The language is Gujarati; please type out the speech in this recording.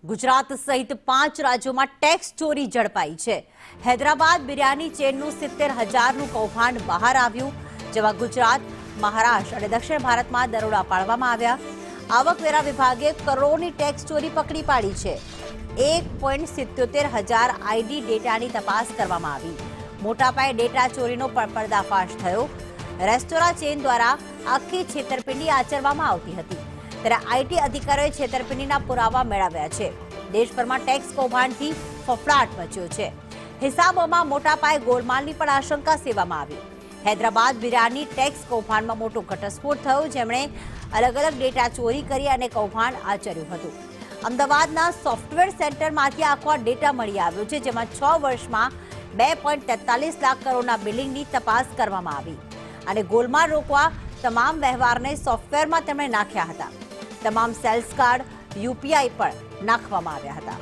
ગુજરાત સહિત 5 રાજ્યોમાં ટેક્સ ચોરી ઝડપાઈ છે। હૈદરાબાદ બિરયાની ચેનનું 70,000નું કૌભાંડ બહાર આવ્યું, જેમાં ગુજરાત, મહારાષ્ટ્ર અને દક્ષિણ ભારતમાં દરોડા પાડવામાં આવ્યા। આવકવેરા વિભાગે કરોડોની ટેક્સ ચોરી પકડી પાડી છે। 1.77 આઈડી ડેટાની તપાસ કરવામાં આવી। મોટા પાયે ડેટા ચોરીનો પર્દાફાશ થયો। રેસ્ટોરાં ચેન દ્વારા આખી છેતરપિંડી આચરવામાં આવતી હતી, ત્યારે આઈટી અધિકારીઓએ છેતરપિંડીના પુરાવા મેળવ્યા છે। દેશભરમાં ટેક્સ કૌભાંડથી ફફડાટ મચ્યો છે। હિસાબોમાં મોટા પાયે ગોલમાલની પણ આશંકા સેવામાં આવી। હૈદરાબાદ બિરયાની ટેક્સ કૌભાંડમાં મોટો ઘટસ્ફોટ થયો, જેમણે અલગ અલગ ડેટા ચોરી કરી અને કૌભાંડ આચર્યું હતું। અમદાવાદના સોફ્ટવેર સેન્ટરમાંથી આખો ડેટા મળી આવ્યો છે, જેમાં 6 વર્ષમાં 2.43 લાખ કરોડના બિલિંગની તપાસ કરવામાં આવી અને ગોલમાલ રોકવા તમામ વ્યવહારને સોફ્ટવેરમાં તેમણે નાખ્યા હતા। તમામ સેલ્સ કાર્ડ, યુપીઆઈ પણ નાખવામાં આવ્યા હતા।